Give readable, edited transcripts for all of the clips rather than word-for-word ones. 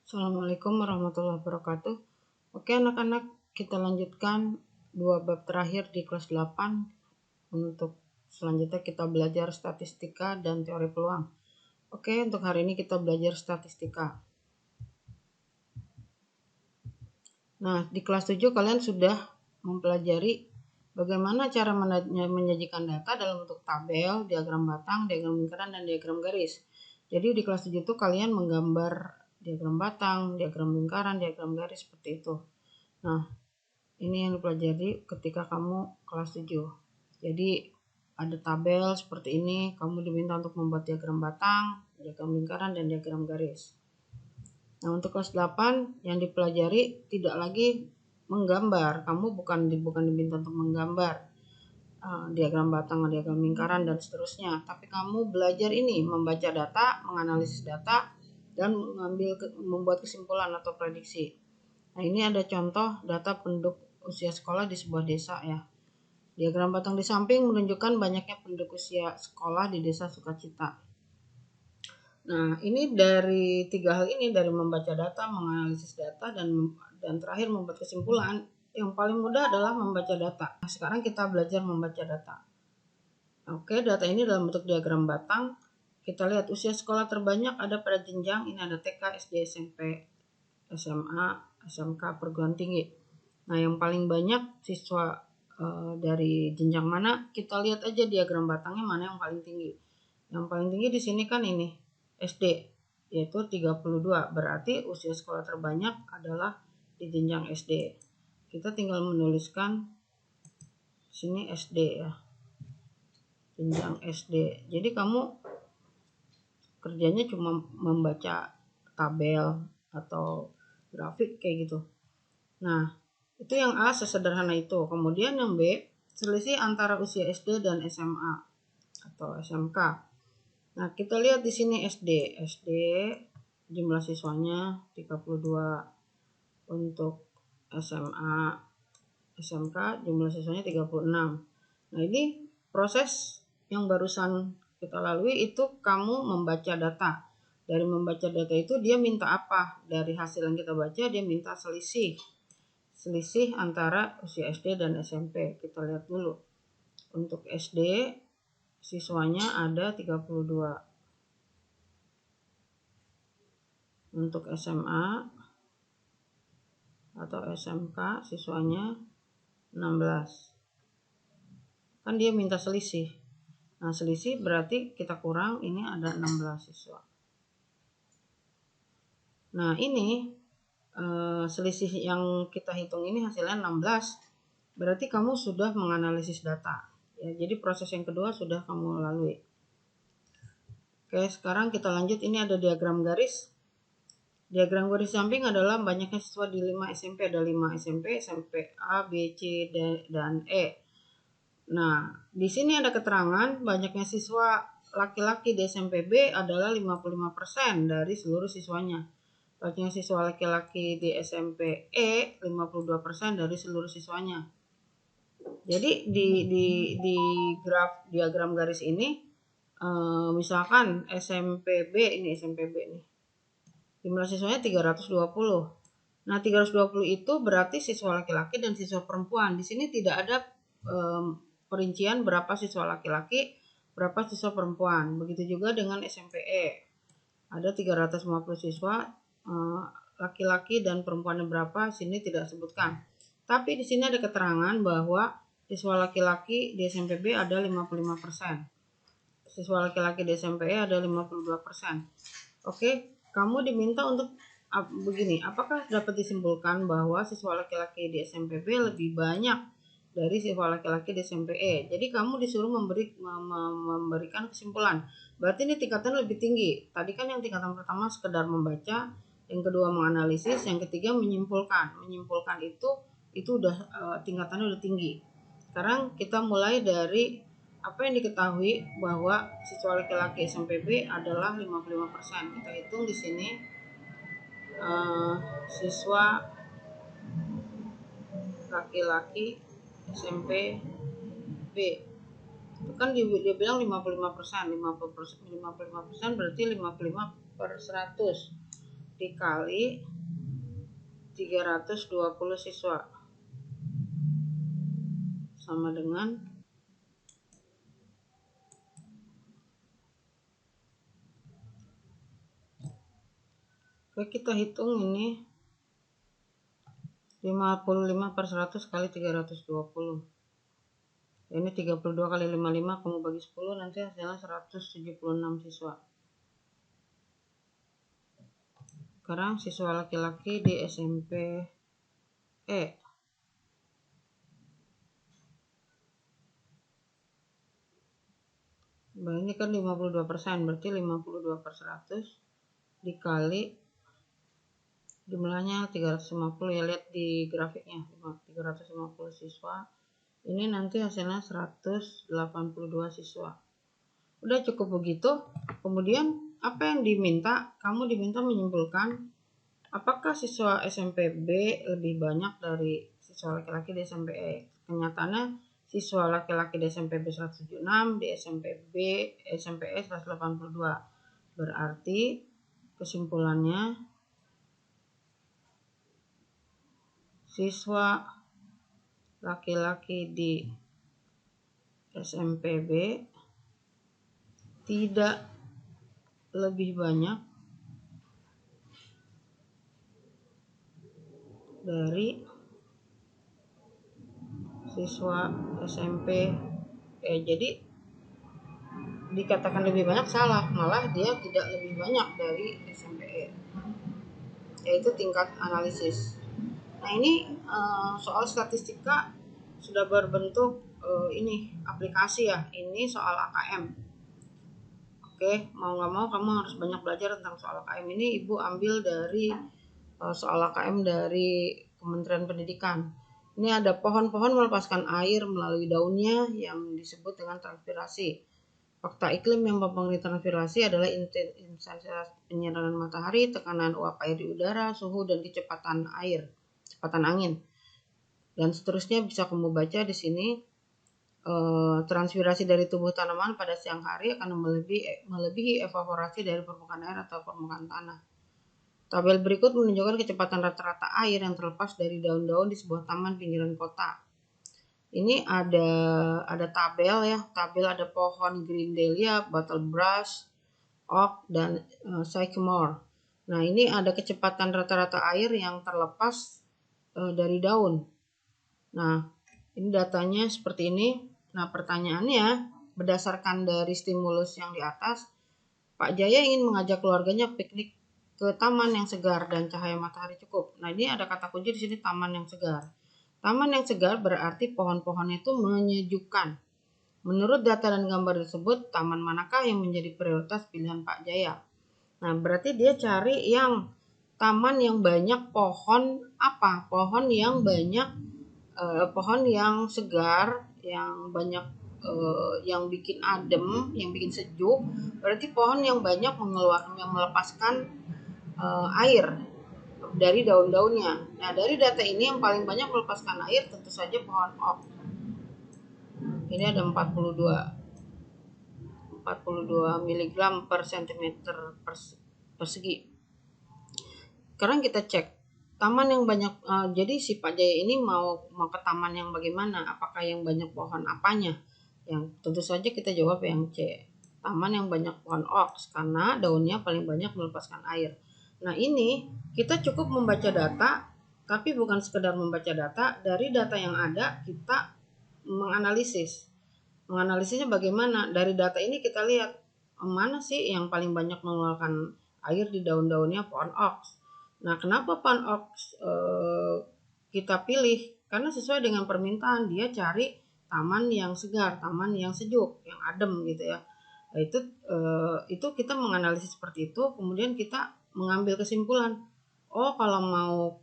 Assalamualaikum warahmatullahi wabarakatuh. Oke anak-anak, kita lanjutkan dua bab terakhir di kelas 8. Untuk selanjutnya kita belajar statistika dan teori peluang. Oke, untuk hari ini kita belajar statistika. Nah, di kelas 7 kalian sudah mempelajari bagaimana cara menyajikan data dalam bentuk tabel, diagram batang, diagram lingkaran, dan diagram garis. Jadi di kelas 7 itu kalian menggambar diagram batang, diagram lingkaran, diagram garis seperti itu. Nah, ini yang dipelajari ketika kamu kelas 7. Jadi ada tabel seperti ini, kamu diminta untuk membuat diagram batang, diagram lingkaran, dan diagram garis. Nah, untuk kelas 8 yang dipelajari tidak lagi menggambar. Kamu bukan diminta untuk menggambar diagram batang, diagram lingkaran, dan seterusnya. Tapi kamu belajar ini, membaca data, menganalisis data, dan membuat kesimpulan atau prediksi. Nah, ini ada contoh data penduduk usia sekolah di sebuah desa ya. Diagram batang di samping menunjukkan banyaknya penduduk usia sekolah di desa Sukacita. Nah, ini dari tiga hal ini, dari membaca data, menganalisis data, dan terakhir membuat kesimpulan. Yang paling mudah adalah membaca data. Nah, sekarang kita belajar membaca data. Oke, data ini dalam bentuk diagram batang. Kita lihat usia sekolah terbanyak ada pada jenjang, ini ada TK, SD, SMP, SMA, SMK, perguruan tinggi. Nah, yang paling banyak siswa dari jenjang mana? Kita lihat aja diagram batangnya mana yang paling tinggi. Yang paling tinggi di sini kan ini SD, yaitu 32. Berarti usia sekolah terbanyak adalah di jenjang SD. Kita tinggal menuliskan sini SD ya. Jenjang SD. Jadi kamu kerjanya cuma membaca tabel atau grafik kayak gitu. Nah, itu yang A, sesederhana itu. Kemudian yang B, selisih antara usia SD dan SMA atau SMK. Nah, kita lihat di sini SD. SD jumlah siswanya 32. Untuk SMA, SMK jumlah siswanya 36. Nah, ini proses yang barusan kita lalui itu kamu membaca data. Dari membaca data itu dia minta apa? Dari hasil yang kita baca dia minta selisih antara usia SD dan SMP. Kita lihat dulu. Untuk SD siswanya ada 32. Untuk SMA atau SMK siswanya 16. Kan dia minta selisih. Nah, selisih berarti kita kurang, ini ada 16 siswa. Nah, ini selisih yang kita hitung ini hasilnya 16. Berarti kamu sudah menganalisis data. Ya, jadi proses yang kedua sudah kamu lalui. Oke, sekarang kita lanjut. Ini ada diagram garis. Diagram garis samping adalah banyaknya siswa di 5 SMP. Ada 5 SMP, SMP A, B, C, dan E. Nah, di sini ada keterangan banyaknya siswa laki-laki di SMP B adalah 55% dari seluruh siswanya. Banyaknya siswa laki-laki di SMP E 52% dari seluruh siswanya. Jadi di graf diagram garis ini misalkan SMP B ini SMP B nih. Jumlah siswanya 320. Nah, 320 itu berarti siswa laki-laki dan siswa perempuan. Di sini tidak ada perincian berapa siswa laki-laki, berapa siswa perempuan. Begitu juga dengan SMPE. Ada 350 siswa laki-laki dan perempuannya berapa, sini tidak sebutkan. Tapi di sini ada keterangan bahwa siswa laki-laki di SMPB ada 55%. Siswa laki-laki di SMPE ada 52%. Oke, kamu diminta untuk begini, apakah dapat disimpulkan bahwa siswa laki-laki di SMPB lebih banyak dari siswa laki-laki di SMPE? Jadi kamu disuruh memberikan kesimpulan. Berarti ini tingkatan lebih tinggi. Tadi kan yang tingkatan pertama sekedar membaca, yang kedua menganalisis, yang ketiga menyimpulkan. Menyimpulkan itu udah tingkatannya udah tinggi. Sekarang kita mulai dari apa yang diketahui bahwa siswa laki-laki SMPB adalah 55%. Kita hitung di sini siswa laki-laki SMPB itu kan dia bilang 55%. 55% berarti 55/100. dikali 320 siswa sama dengan kita hitung ini 55/100 kali 320. Ini 32 kali 55 kamu bagi 10, nanti hasilnya 176 siswa. Sekarang siswa laki-laki di SMP E. Nah, ini kan 52%, berarti 52/100 dikali jumlahnya 350, ya lihat di grafiknya, 350 siswa. Ini nanti hasilnya 182 siswa. Udah cukup begitu. Kemudian apa yang diminta? Kamu diminta menyimpulkan apakah siswa SMP B lebih banyak dari siswa laki-laki di SMP E. Kenyataannya siswa laki-laki di SMP B 176, di SMP E 182. Berarti kesimpulannya siswa laki-laki di SMP B tidak lebih banyak dari siswa SMP E. Jadi dikatakan lebih banyak salah, malah dia tidak lebih banyak dari SMP E, yaitu tingkat analisis. Nah, ini soal statistika sudah berbentuk ini aplikasi ya, ini soal AKM. Oke, mau nggak mau kamu harus banyak belajar tentang soal AKM ini. Ibu ambil dari soal AKM dari Kementerian Pendidikan. Ini ada pohon-pohon melepaskan air melalui daunnya yang disebut dengan transpirasi. Fakta iklim yang mempengaruhi transpirasi adalah intensitas penyerapan matahari, tekanan uap air di udara, suhu, dan kecepatan angin. Dan seterusnya bisa kamu baca di sini. Transpirasi dari tubuh tanaman pada siang hari akan melebihi evaporasi dari permukaan air atau permukaan tanah. Tabel berikut menunjukkan kecepatan rata-rata air yang terlepas dari daun-daun di sebuah taman pinggiran kota. Ini ada tabel ya, tabel ada pohon green dahlia, battlebrush, oak, dan sycamore. Nah, ini ada kecepatan rata-rata air yang terlepas dari daun. Nah, ini datanya seperti ini. Nah, pertanyaannya, berdasarkan dari stimulus yang di atas, Pak Jaya ingin mengajak keluarganya piknik ke taman yang segar dan cahaya matahari cukup. Nah, ini ada kata kunci di sini, taman yang segar. Taman yang segar berarti pohon-pohonnya itu menyejukkan. Menurut data dan gambar tersebut, taman manakah yang menjadi prioritas pilihan Pak Jaya? Nah, berarti dia cari yang taman yang banyak pohon apa? Pohon yang banyak pohon yang segar, yang banyak yang bikin adem, yang bikin sejuk. Berarti pohon yang banyak yang melepaskan air dari daun-daunnya. Nah, dari data ini yang paling banyak melepaskan air tentu saja pohon oak. Ini ada 42 mg per cm persegi. Sekarang kita cek taman yang banyak. Jadi si Pak Jaya ini mau ke taman yang bagaimana? Apakah yang banyak pohon apanya? Yang tentu saja kita jawab yang C. Taman yang banyak pohon oaks karena daunnya paling banyak melepaskan air. Nah, ini kita cukup membaca data, tapi bukan sekedar membaca data. Dari data yang ada kita menganalisis. Menganalisisnya bagaimana? Dari data ini kita lihat mana sih yang paling banyak mengeluarkan air di daun-daunnya pohon oaks. Nah, kenapa pohon oaks kita pilih? Karena sesuai dengan permintaan, dia cari taman yang segar, taman yang sejuk, yang adem gitu ya. Nah, itu kita menganalisis seperti itu, kemudian kita mengambil kesimpulan. Oh, kalau mau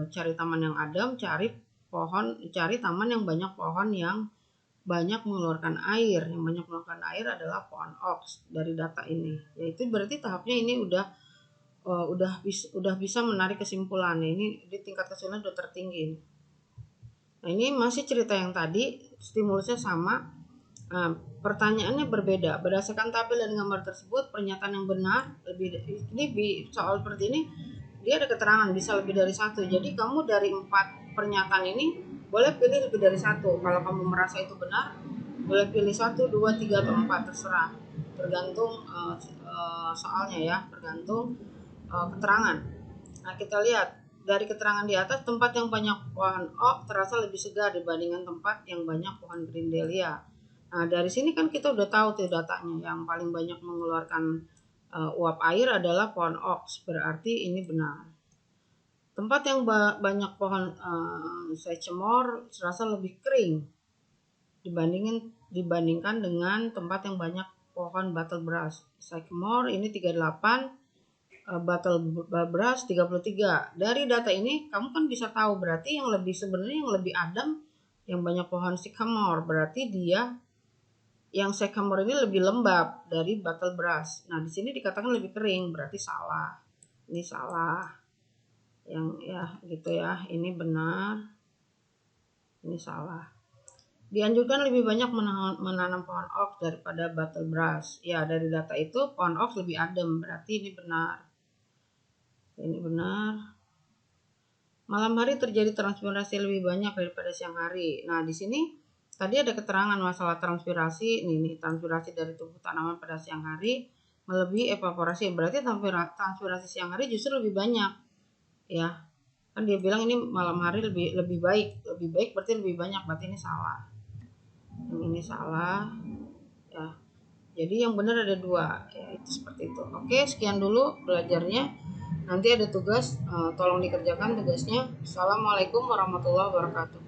cari taman yang adem, cari taman yang banyak pohon yang banyak mengeluarkan air. Yang banyak mengeluarkan air adalah pohon oaks dari data ini. Yaitu berarti tahapnya ini udah bisa menarik kesimpulan. Ini di tingkat kesulitan udah tertinggi. Nah, ini masih cerita yang tadi, stimulusnya sama. Nah, pertanyaannya berbeda. Berdasarkan tabel dan gambar tersebut, pernyataan yang benar soal seperti ini dia ada keterangan bisa lebih dari satu. Jadi kamu dari 4 pernyataan ini boleh pilih lebih dari satu. Kalau kamu merasa itu benar, boleh pilih 1, 2, 3 atau 4 terserah. Tergantung soalnya ya, tergantung keterangan. Nah, kita lihat dari keterangan di atas, tempat yang banyak pohon oak terasa lebih segar dibandingkan tempat yang banyak pohon grindelia. Nah, dari sini kan kita udah tahu tuh datanya, yang paling banyak mengeluarkan uap air adalah pohon oak, berarti ini benar. Tempat yang banyak pohon sycamore terasa lebih kering dibandingkan dengan tempat yang banyak pohon battlegrass. Sycamore ini 38, battlegrass 33. Dari data ini kamu kan bisa tahu berarti yang lebih adem yang banyak pohon sycamore, berarti yang sycamore ini lebih lembab dari battlegrass. Nah, di sini dikatakan lebih kering, berarti salah. Ini salah. Yang ya gitu ya, ini benar. Ini salah. Dianjurkan lebih banyak menanam pohon oak daripada battlegrass. Ya, dari data itu pohon oak lebih adem, berarti ini benar. Ini benar. Malam hari terjadi transpirasi lebih banyak daripada siang hari. Nah, di sini tadi ada keterangan masalah transpirasi. Ini transpirasi dari tubuh tanaman pada siang hari melebihi evaporasi. Berarti transpirasi siang hari justru lebih banyak. Ya. Kan dia bilang ini malam hari lebih baik. Lebih baik berarti lebih banyak. Berarti ini salah. Ini salah. Ya. Jadi yang benar ada 2. Ya, itu seperti itu. Oke, sekian dulu belajarnya. Nanti ada tugas, tolong dikerjakan tugasnya. Assalamualaikum warahmatullahi wabarakatuh.